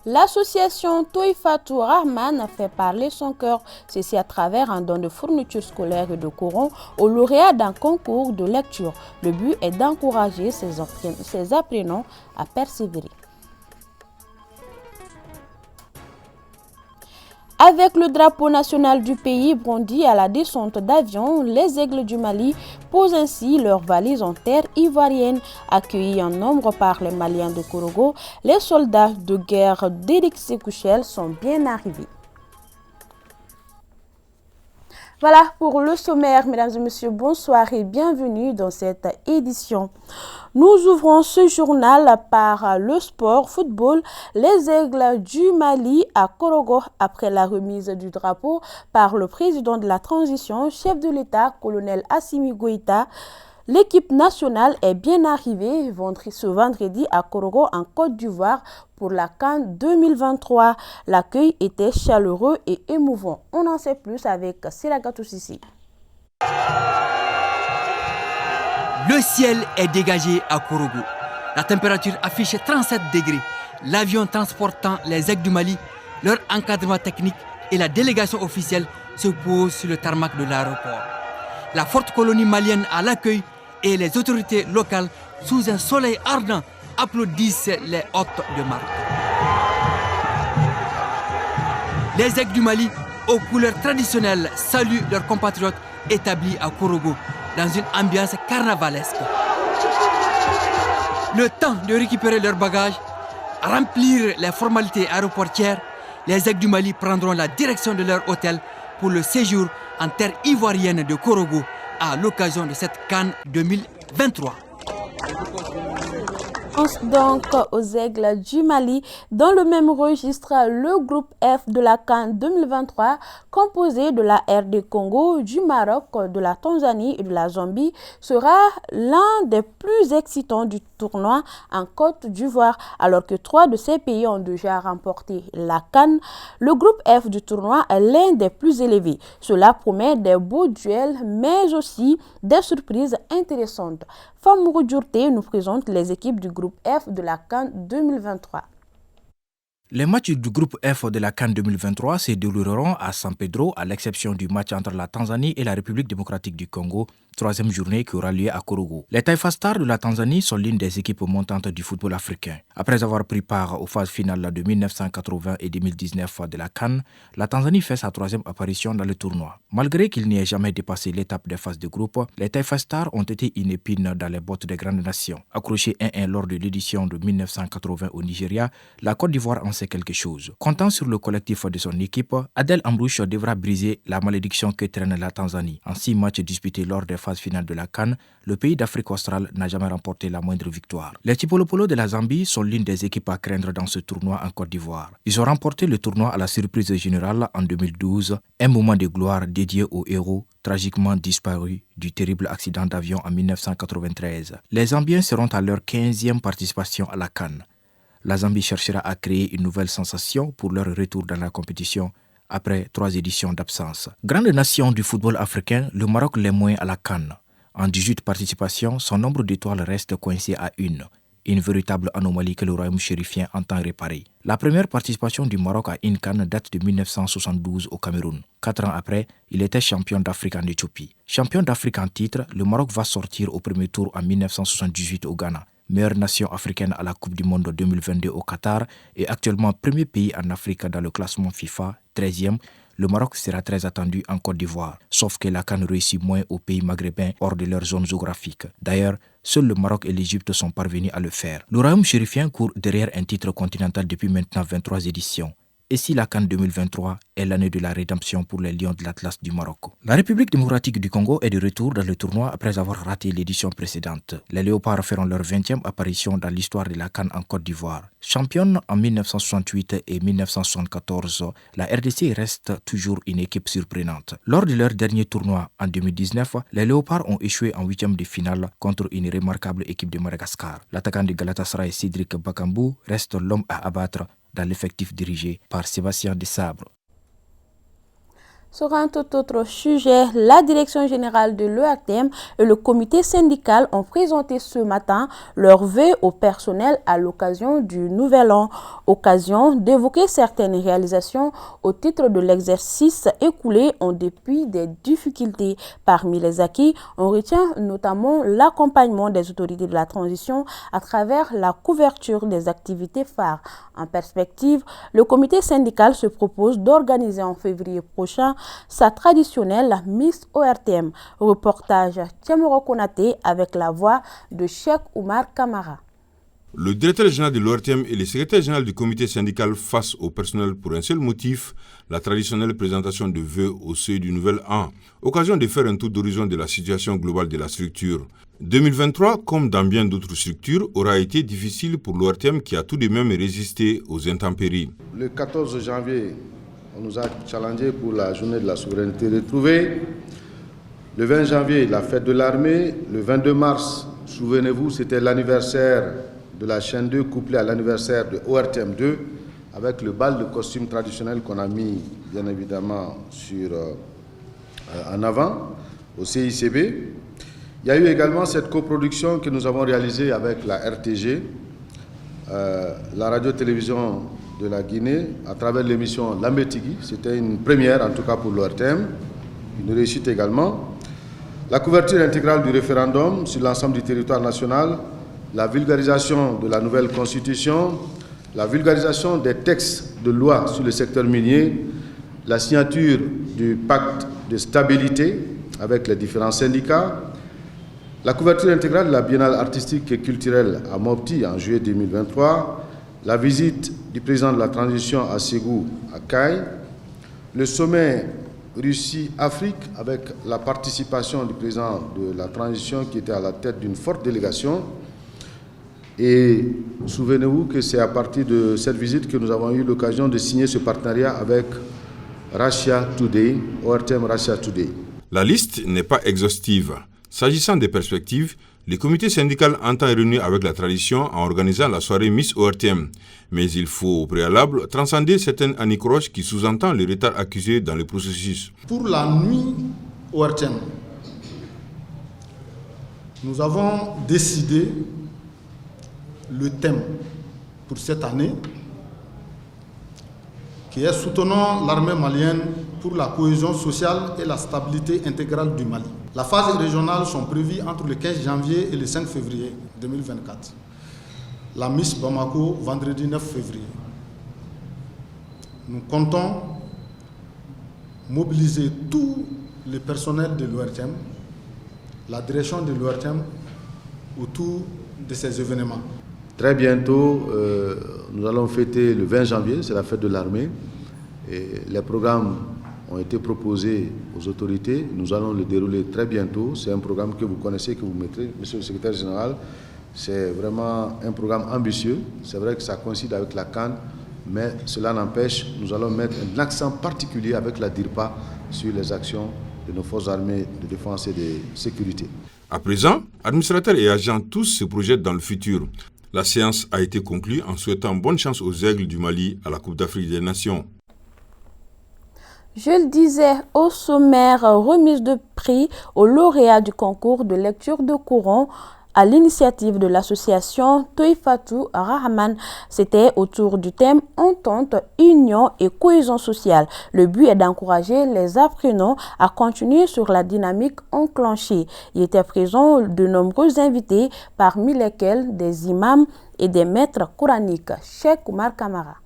L'association Toifatou Rahman fait parler son cœur, ceci à travers un don de fournitures scolaires et de Coran aux lauréats d'un concours de lecture. Le but est d'encourager ces apprenants à persévérer. Avec le drapeau national du pays brandi à la descente d'avion, les Aigles du Mali posent ainsi leurs valises en terre ivoirienne. Accueillis en nombre par les Maliens de Korogo, les soldats de guerre d'Éric Sékou-Chel sont bien arrivés. Voilà pour le sommaire, mesdames et messieurs, bonsoir et bienvenue dans cette édition. Nous ouvrons ce journal par le sport football. Les Aigles du Mali à Korogo, après la remise du drapeau par le président de la transition, chef de l'État, colonel Assimi Goïta. L'équipe nationale est bien arrivée ce vendredi à Korogo en Côte d'Ivoire pour la CAN 2023. L'accueil était chaleureux et émouvant. On en sait plus avec Siragatou Sissi. Le ciel est dégagé à Korogo. La température affiche 37 degrés. L'avion transportant les Aigles du Mali, leur encadrement technique et la délégation officielle se posent sur le tarmac de l'aéroport. La forte colonie malienne à l'accueil et les autorités locales, sous un soleil ardent, applaudissent les hôtes de marque. Les Aigles du Mali, aux couleurs traditionnelles, saluent leurs compatriotes établis à Korogo dans une ambiance carnavalesque. Le temps de récupérer leurs bagages, remplir les formalités aéroportières, les Aigles du Mali prendront la direction de leur hôtel pour le séjour en terre ivoirienne de Korogo à l'occasion de cette CAN 2023. Donc aux Aigles du Mali, dans le même registre, le groupe F de la CAN 2023, composé de la RD Congo, du Maroc, de la Tanzanie et de la Zambie, sera l'un des plus excitants du tournoi en Côte d'Ivoire. Alors que 3 de ces pays ont déjà remporté la CAN, le groupe F du tournoi est l'un des plus élevés. Cela promet des beaux duels, mais aussi des surprises intéressantes. Famourou Djourté nous présente les équipes du groupe F de la CAN 2023. Les matchs du groupe F de la CAN 2023 se dérouleront à San Pedro, à l'exception du match entre la Tanzanie et la République démocratique du Congo, troisième journée qui aura lieu à Korogo. Les Taifa Stars de la Tanzanie sont l'une des équipes montantes du football africain. Après avoir pris part aux phases finales de 1980 et 2019 de la CAN, la Tanzanie fait sa troisième apparition dans le tournoi. Malgré qu'il n'y ait jamais dépassé l'étape des phases de groupe, les Taifa Stars ont été une épine dans les bottes des grandes nations. Accrochés 1-1 lors de l'édition de 1980 au Nigeria, la Côte d'Ivoire en sait quelque chose. Comptant sur le collectif de son équipe, Adel Amrouche devra briser la malédiction que traîne la Tanzanie. En 6 matchs disputés lors des phases finales de la CAN, le pays d'Afrique australe n'a jamais remporté la moindre victoire. Les Tipolopolo de la Zambie sont l'une des équipes à craindre dans ce tournoi en Côte d'Ivoire. Ils ont remporté le tournoi à la surprise générale en 2012, un moment de gloire dédié aux héros tragiquement disparus du terrible accident d'avion en 1993. Les Zambiens seront à leur 15e participation à la CAN. La Zambie cherchera à créer une nouvelle sensation pour leur retour dans la compétition après 3 éditions d'absence. Grande nation du football africain, le Maroc l'est moins à la CAN. En 18 participations, son nombre d'étoiles reste coincé à une véritable anomalie que le royaume chérifien entend réparer. La première participation du Maroc à une CAN date de 1972 au Cameroun. 4 ans après, il était champion d'Afrique en Éthiopie. Champion d'Afrique en titre, le Maroc va sortir au premier tour en 1978 au Ghana. Meilleure nation africaine à la Coupe du Monde 2022 au Qatar et actuellement premier pays en Afrique dans le classement FIFA, 13e, le Maroc sera très attendu en Côte d'Ivoire, sauf que la CAN réussit moins aux pays maghrébins hors de leur zone géographique. D'ailleurs, seuls le Maroc et l'Égypte sont parvenus à le faire. Le royaume chérifien court derrière un titre continental depuis maintenant 23 éditions. Et si la CAN 2023 est l'année de la rédemption pour les Lions de l'Atlas du Maroc. La République démocratique du Congo est de retour dans le tournoi après avoir raté l'édition précédente. Les Léopards feront leur 20e apparition dans l'histoire de la CAN en Côte d'Ivoire. Championne en 1968 et 1974, la RDC reste toujours une équipe surprenante. Lors de leur dernier tournoi en 2019, les Léopards ont échoué en 8e de finale contre une remarquable équipe de Madagascar. L'attaquant de Galatasaray Cédric Bakambu reste l'homme à abattre dans l'effectif dirigé par Sébastien Desabre. Sur un tout autre sujet, la direction générale de l'ORTM et le comité syndical ont présenté ce matin leurs vœux au personnel à l'occasion du Nouvel An, occasion d'évoquer certaines réalisations au titre de l'exercice écoulé en dépit des difficultés. Parmi les acquis, on retient notamment l'accompagnement des autorités de la transition à travers la couverture des activités phares. En perspective, le comité syndical se propose d'organiser en février prochain sa traditionnelle Miss ORTM. Reportage Tiamoro Konaté avec la voix de Cheikh Oumar Kamara. Le directeur général de l'ORTM et le secrétaire général du comité syndical face au personnel pour un seul motif, la traditionnelle présentation de vœux au seuil du nouvel an, occasion de faire un tour d'horizon de la situation globale de la structure. 2023, comme dans bien d'autres structures, aura été difficile pour l'ORTM qui a tout de même résisté aux intempéries. Le 14 janvier, on nous a challengé pour la journée de la souveraineté retrouvée. Le 20 janvier, la fête de l'armée. Le 22 mars, souvenez-vous, c'était l'anniversaire de la chaîne 2 couplé à l'anniversaire de ORTM 2 avec le bal de costume traditionnel qu'on a mis bien évidemment en avant au CICB. Il y a eu également cette coproduction que nous avons réalisée avec la RTG, la radio-télévision de la Guinée, à travers l'émission Lambétigui. C'était une première, en tout cas pour l'ORTM, une réussite également. La couverture intégrale du référendum sur l'ensemble du territoire national, la vulgarisation de la nouvelle constitution, la vulgarisation des textes de loi sur le secteur minier, la signature du pacte de stabilité avec les différents syndicats, la couverture intégrale de la biennale artistique et culturelle à Mopti en juillet 2023, la visite du président de la transition à Ségou, à Caille, le sommet Russie-Afrique avec la participation du président de la transition qui était à la tête d'une forte délégation. Et souvenez-vous que c'est à partir de cette visite que nous avons eu l'occasion de signer ce partenariat avec Russia Today, ORTM Russia Today. La liste n'est pas exhaustive. S'agissant des perspectives, le comité syndical entend réunir avec la tradition en organisant la soirée Miss ORTM. Mais il faut au préalable transcender certaines anicroches qui sous-entendent le retard accusé dans le processus. Pour la nuit ORTM, nous avons décidé le thème pour cette année qui est soutenant l'armée malienne pour la cohésion sociale et la stabilité intégrale du Mali. La phase régionale sont prévues entre le 15 janvier et le 5 février 2024. La Miss Bamako, vendredi 9 février. Nous comptons mobiliser tous les personnels de l'ORTM, la direction de l'ORTM autour de ces événements. Très bientôt, nous allons fêter le 20 janvier, c'est la fête de l'armée. Et les programmes ont été proposés aux autorités. Nous allons le dérouler très bientôt. C'est un programme que vous connaissez, que vous mettrez, monsieur le secrétaire général. C'est vraiment un programme ambitieux. C'est vrai que ça coïncide avec la CAN, mais cela n'empêche, nous allons mettre un accent particulier avec la DIRPA sur les actions de nos forces armées de défense et de sécurité. À présent, administrateurs et agents tous se projettent dans le futur. La séance a été conclue en souhaitant bonne chance aux Aigles du Mali à la Coupe d'Afrique des Nations. Je le disais, au sommaire, remise de prix aux lauréats du concours de lecture de Coran à l'initiative de l'association Toifatou Rahman. C'était autour du thème Entente, Union et Cohésion sociale. Le but est d'encourager les apprenants à continuer sur la dynamique enclenchée. Il était présent de nombreux invités, parmi lesquels des imams et des maîtres coraniques. Cheikh Oumar Kamara.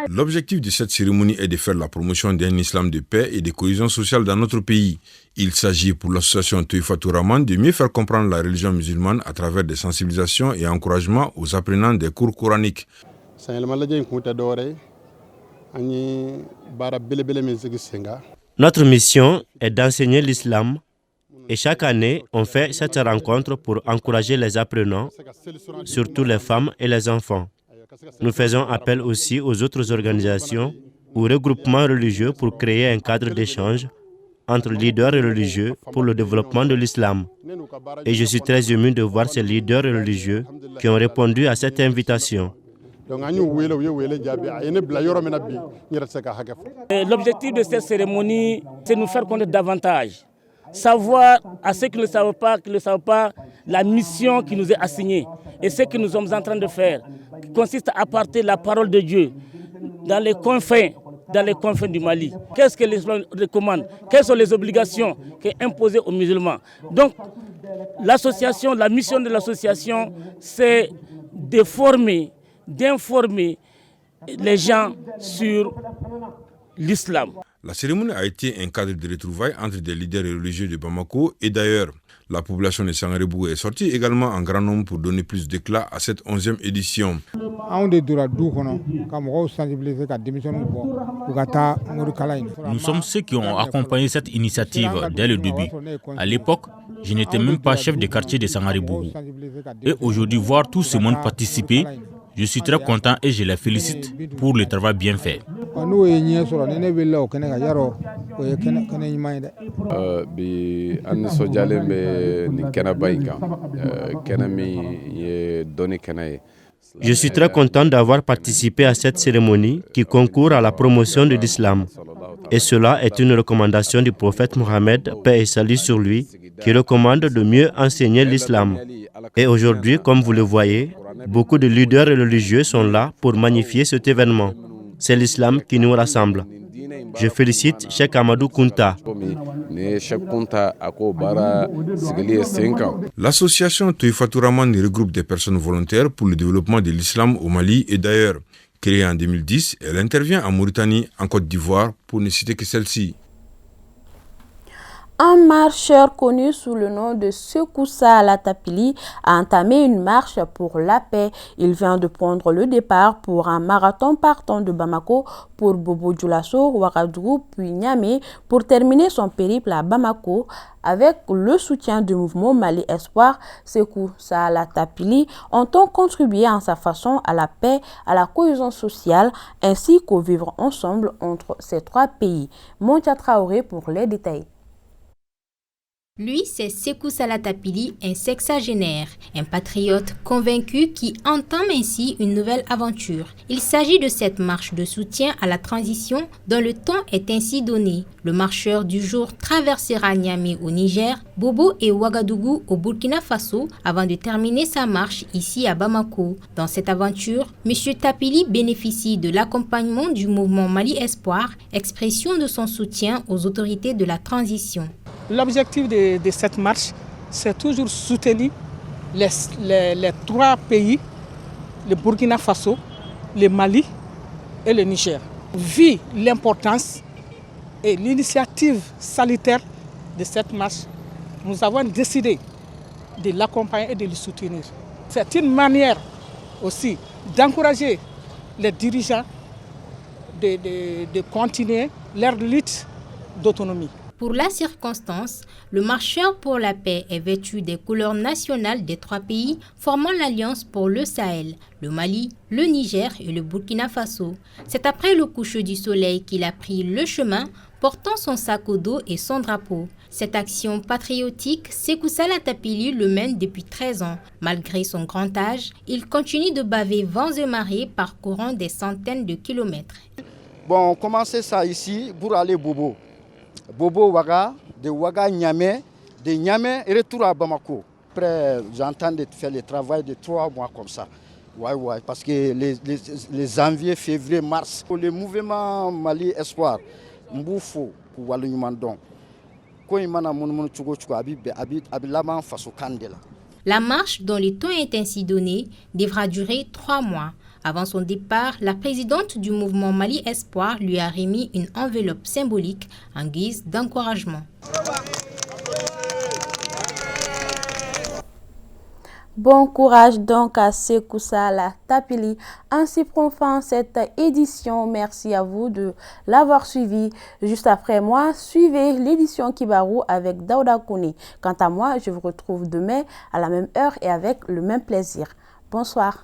L'objectif de cette cérémonie est de faire la promotion d'un islam de paix et de cohésion sociale dans notre pays. Il s'agit pour l'association Toifatou Rahman de mieux faire comprendre la religion musulmane à travers des sensibilisations et encouragements aux apprenants des cours coraniques. Notre mission est d'enseigner l'islam et chaque année, on fait cette rencontre pour encourager les apprenants, surtout les femmes et les enfants. Nous faisons appel aussi aux autres organisations ou regroupements religieux pour créer un cadre d'échange entre leaders religieux pour le développement de l'islam. Et je suis très ému de voir ces leaders religieux qui ont répondu à cette invitation. L'objectif de cette cérémonie, c'est de nous faire connaître davantage, savoir à ceux qui ne le savent pas, la mission qui nous est assignée et ce que nous sommes en train de faire, qui consiste à apporter la parole de Dieu dans les confins du Mali. Qu'est-ce que l'islam recommande? Quelles sont les obligations qui sont imposées aux musulmans? Donc, l'association, la mission de l'association, c'est de former, d'informer les gens sur l'islam. La cérémonie a été un cadre de retrouvailles entre des leaders religieux de Bamako et d'ailleurs. La population de Sangarebougou est sortie également en grand nombre pour donner plus d'éclat à cette 11e édition. Nous sommes ceux qui ont accompagné cette initiative dès le début. À l'époque, je n'étais même pas chef de quartier de Sangarebougou. Et aujourd'hui, voir tout ce monde participer, je suis très content et je les félicite pour le travail bien fait. Je suis très content d'avoir participé à cette cérémonie qui concourt à la promotion de l'islam. Et cela est une recommandation du prophète Mohammed, paix et salut sur lui, qui recommande de mieux enseigner l'islam. Et aujourd'hui, comme vous le voyez, beaucoup de leaders religieux sont là pour magnifier cet événement. C'est l'islam qui nous rassemble. Je félicite Cheikh Amadou Kounta. L'association Toifatou Rahman regroupe des personnes volontaires pour le développement de l'islam au Mali et d'ailleurs. Créée en 2010, elle intervient en Mauritanie, en Côte d'Ivoire, pour ne citer que celle-ci. Un marcheur connu sous le nom de Sekoussa Latapili a entamé une marche pour la paix. Il vient de prendre le départ pour un marathon partant de Bamako pour Bobo Dioulasso, Ouagadougou puis Niamey pour terminer son périple à Bamako. Avec le soutien du mouvement Mali Espoir, Sekoussa Latapili entend contribuer en sa façon à la paix, à la cohésion sociale ainsi qu'au vivre ensemble entre ces trois pays. Montia Traoré pour les détails. Lui, c'est Sekoussa Latapili, un sexagénaire, un patriote convaincu qui entame ainsi une nouvelle aventure. Il s'agit de cette marche de soutien à la transition dont le temps est ainsi donné. Le marcheur du jour traversera Niamey au Niger, Bobo et Ouagadougou au Burkina Faso avant de terminer sa marche ici à Bamako. Dans cette aventure, M. Tapili bénéficie de l'accompagnement du mouvement Mali Espoir, expression de son soutien aux autorités de la transition. L'objectif de cette marche, c'est toujours soutenir les trois pays, le Burkina Faso, le Mali et le Niger. Vu l'importance et l'initiative salutaire de cette marche, nous avons décidé de l'accompagner et de le soutenir. C'est une manière aussi d'encourager les dirigeants de continuer leur lutte d'autonomie. Pour la circonstance, le marcheur pour la paix est vêtu des couleurs nationales des trois pays formant l'Alliance pour le Sahel, le Mali, le Niger et le Burkina Faso. C'est après le coucher du soleil qu'il a pris le chemin, portant son sac au dos et son drapeau. Cette action patriotique, Sekoussa Latapili le mène depuis 13 ans. Malgré son grand âge, il continue de baver vents et marées parcourant des centaines de kilomètres. Bon, on commençait ça ici pour aller Bobo. Bobo Ouaga, de Ouaga Niamey, de Niamey et retour à Bamako. Après, j'entends de faire le travail de 3 mois comme ça. Ouais, parce que les janvier, février, mars, le mouvement Mali Espoir, Mboufo, Walumandon, la marche, dont le temps est ainsi donné, devra durer 3 mois. Avant son départ, la présidente du mouvement Mali Espoir lui a remis une enveloppe symbolique en guise d'encouragement. Bon courage donc à Sekoussa Latapili. Ainsi prend fin cette édition. Merci à vous de l'avoir suivi. Juste après moi, suivez l'édition Kibarou avec Daouda Kouni. Quant à moi, je vous retrouve demain à la même heure et avec le même plaisir. Bonsoir.